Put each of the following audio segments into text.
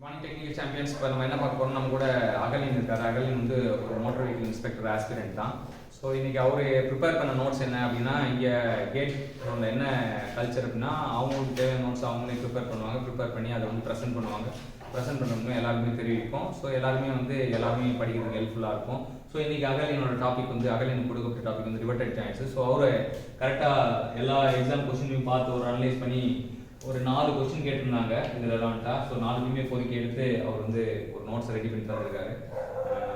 Morning technical champions இப்போ நம்ம என்ன பார்க்க போகிறோம், நம்ம கூட அகலின் இருக்காரு. அகலின் வந்து ஒரு மோட்டர் வெஹிக்கிள் இன்ஸ்பெக்டர் ஆஸ்பிரண்ட் தான். ஸோ இன்றைக்கி அவர் ப்ரிப்பேர் பண்ண நோட்ஸ் என்ன அப்படின்னா, இங்கே கேட் க்ரௌண்டில் என்ன கல்ச்சர் அப்படின்னா, அவங்களுக்கு தேவையான நோட்ஸ் அவங்களே ப்ரிப்பேர் பண்ணுவாங்க. ப்ரிப்பேர் பண்ணி அதை வந்து ப்ரெசென்ட் பண்ணுவாங்க. ப்ரெசென்ட் பண்ணுறவங்க எல்லாருமே தெரிவிக்கும். ஸோ எல்லாருமே படிக்கிறதுக்கு ஹெல்ப்ஃபுல்லாக இருக்கும். ஸோ இன்றைக்கி அகலினோட டாபிக் வந்து அகலின் கொடுக்கப்பட்ட டாபிக் வந்து ரிவர்டட் ஜாயின்ட்ஸ். ஸோ அவர் கரெக்டாக எல்லா எக்ஸாம் கொஸ்டினையும் பார்த்து ஒரு அனலைஸ் பண்ணி ஒரு 4 கொஸ்டின் கேட்டிருந்தாங்க இதில் ரெலவெண்ட்டாக. ஸோ 4மே பொறுக்கி எடுத்து அவர் வந்து ஒரு நோட்ஸ் ரெடி பண்ணி தந்திருக்காரு.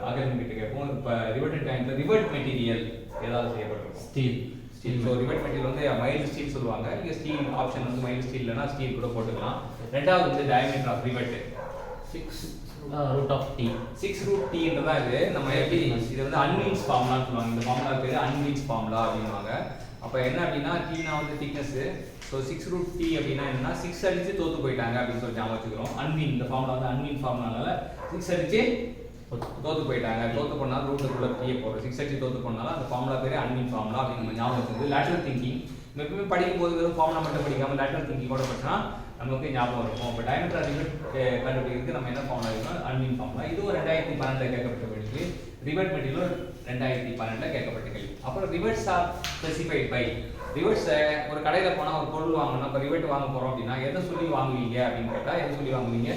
அகலின் கிட்ட கேட்போம். இப்போ ரிவர்டட் ஜாயின்ட்ல ரிவர்ட் மெட்டீரியல் ஏதாவது செய்யப்பட்டிருக்கும். ஸ்டீல். ஸோ ரிவர்ட் மெட்டீரியல் வந்து மைல்டு ஸ்டீல் சொல்லுவாங்க. இங்கே ஸ்டீல் ஆப்ஷன் வந்து மைல்டு ஸ்டீல் இல்லைனா ஸ்டீல் கூட போட்டுக்கலாம். ரெண்டாவது வந்து டயமீட்டர் ஆஃப் ரிவர்ட் 6√t. 6√tன்றதா இது. நம்ம எப்படி இது வந்து அன்வீன்ஸ் ஃபார்முலான்னு சொல்லுவாங்க. இந்த ஃபார்முலா பேர் அன்வீன்ஸ் ஃபார்முலா அப்படின்வாங்க. அப்போ என்ன அப்படின்னா டீனா வந்து திக்னஸ். ஸோ 6√t அப்படின்னா என்னன்னா 6 அடிச்சு தோத்து போயிட்டாங்க அப்படின்னு சொல்லி ஞாபகம் வச்சுக்கிறோம். அன்வீன் இந்த ஃபார்முலா வந்து அன்வீன் ஃபார்முலானால 6 அடிச்சு தோத்து போயிட்டாங்க. தோத்து போனால் ரூட்டுக்குள்ள டீயை போடுறோம். 6 அடிச்சு தோத்து போனாலும் அந்த ஃபார்முலா பேர் அன்வீன் ஃபார்முலா அப்படின்னு நம்ம ஞாபகம் வச்சுக்கிறது. லேட்டரல் திங்கிங் நம்ம எப்பவுமே படிக்கும்போது வெறும் ஃபார்முலா மட்டும் படிக்காம லேட்டரல் திங்கிங் கூட படிச்சா நமக்கு ஞாபகம் இருக்கும். இப்போ டயமீட்டர் ரிவர்ட் கண்டுபிடிக்கிறதுக்கு நம்ம என்ன ஃபார்முலா இருக்கோம், அன்வீன் ஃபார்முலா. இதுவும் 2012 கேட்கப்பட்ட கேள்வி. ரிவர்ட் மெட்டீரியல் 2012 கேட்கப்பட்ட கேள்வி. அப்புறம் reverts are specified by reverts. ஒரு கடையில் போனால் ஒரு பொருள் வாங்கணும். இப்போ ரிவர்ட் வாங்க போகிறோம் அப்படின்னா எதை சொல்லி வாங்குவீங்க அப்படின்னு கேட்டால் எதை சொல்லி வாங்குவீங்க?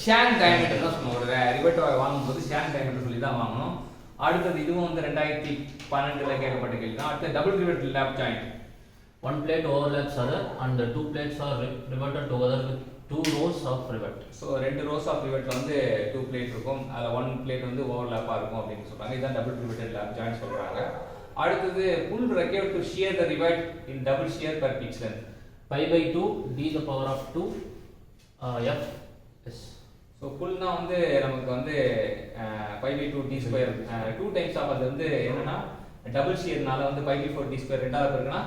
ஷாங்க் டயமீட்டர் தான் சொல்லணும். ஒரு ரிவர்ட் வாங்கும்போது ஷாங்க் டயமீட்டர் சொல்லி தான் வாங்கணும். அடுத்தது இதுவும் வந்து 2012 கேட்கப்பட்ட கேள்வி தான். அடுத்து double revert lab joint. One plate overlaps other and the 2 plates are riveted together with 2 rows of rivet. So 2 rows of rivetல வந்து 2 plate இருக்கும். அதில் 1 plate வந்து ஓவர்லாப்பாக இருக்கும் அப்படின்னு சொல்கிறாங்க. இதுதான் டபுள் ரிவெட்டட் லேப் ஜாயிண்ட் சொல்கிறாங்க. அடுத்தது pull required to shear the rivet in double shear per pitch length. Pi/2 d the power of 2 f s. So புல்னா வந்து நமக்கு வந்து π/2 d ஸ்கொயர் 2 டைம்ஸ் ஆஃப். அது வந்து என்னன்னா டபுள் ஷியர்னால வந்து π/4 d ஸ்கொயர் ரெண்டாவது இருக்குன்னா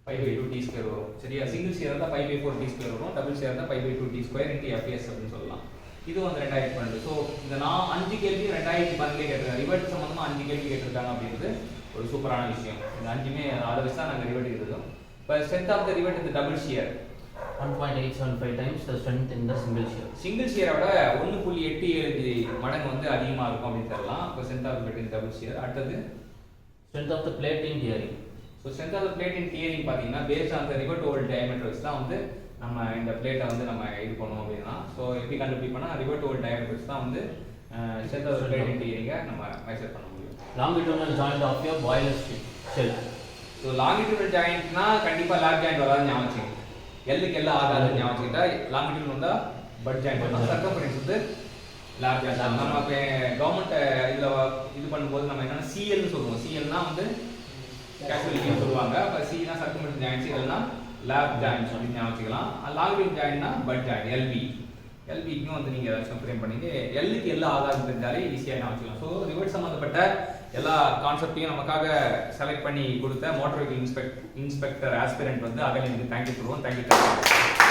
π/2 d ஸ்கொயர் வரும். சரியா? சிங்கிள் ஷியர் இருந்தால் π/4 d ஸ்கொயர் வரும். டபுள் ஷியர் இருந்தால் π/2 d ஸ்கொயர் இன்டு fs அப்படின்னு சொல்லலாம். இது வந்து 2012. ஸோ இந்த 5 கேள்வி 2012 கேட்டிருக்காங்க. ரிவர்ட் சம்மந்தமாக 5 கேள்வி கேட்டிருக்காங்க அப்படின்றது ஒரு சூப்பரான விஷயம். இந்த 5மே அதை வச்சு தான் நாங்கள் ரிவர்ட் எழுதுறோம். இப்போ ஸ்ட்ரென்த் ஆஃப் த ரிவர்ட் இந்த double shear 1.875 times the strength in the single shear. Single ஷியரை விட 1.87 மடங்கு வந்து அதிகமாக இருக்கும் அப்படின்னு தரலாம். இப்போ strength of the rivet double shear. அடுத்தது strength of the plate in tearing. So strength of the plate in tearing பார்த்தீங்கன்னா based on the rivet oval diameter வச்சு தான் வந்து நம்ம இந்த பிளேட்டை வந்து நம்ம இது பண்ணுவோம் அப்படின்னா. ஸோ எப்படி கண்டுபிடிப்போம்னா ரிவர்ட் ஓவல் டயமீட்டர் வச்சு தான் வந்து strength of the plate in டியரிங்கை நம்ம மெஷர் பண்ண முடியும். Longitudinal joint of your boiler shell. So longitudinal ஜாயிண்ட்னா கண்டிப்பாக லேப் ஜாயிண்ட் வராது ஞாபகம் வச்சுக்கோங்க. எல்லுக்கு எல்லாம் ஆகாது ஞாபகம் வச்சுக்கிட்டா லாங்கிடியூட் வந்தால் பட் ஜாயிண்ட் வந்தால் சர்க்கம்ஃபரன்ஸ் வந்து லேப் ஜாயிண்ட். நம்ம இப்போ கவர்மெண்ட் இதில் இது பண்ணும்போது நம்ம என்னென்னா சிஎல்னு சொல்லுவோம். சிஎல்னா வந்து கேஷுவலிட்டின்னு சொல்லுவாங்க. அப்போ சினா சர்க்கம்ஃபரன்ஸ் ஜாயிண்ட்ஸ், இல்லைன்னா லேப் ஜாயிண்ட்ஸ் அப்படின்னு ஞாபகம் வச்சுக்கலாம். லாங்கிடியூட் ஜாயிண்ட்னா பட் ஜாயிண்ட் எல்பி. எல்பிக்கும் வந்து நீங்கள் ஏதாச்சும் ஃப்ரேம் பண்ணிட்டு எல்லுக்கு எல்லா ஆகாரம் தெரிஞ்சாலே ஈஸியாக ஞாபகம் வச்சுக்கலாம். ஸோ ரிவர்ட் சம்மந்தப்பட்ட எல்லா கான்செப்டையும் நமக்காக செலக்ட் பண்ணி கொடுத்த மோட்டர் வெஹிக்கிள் இன்ஸ்பெக்டர் ஆஸ்பிரண்ட் வந்து அகலினுக்கு தேங்க்யூ சொல்லுவோம். தேங்க்யூ.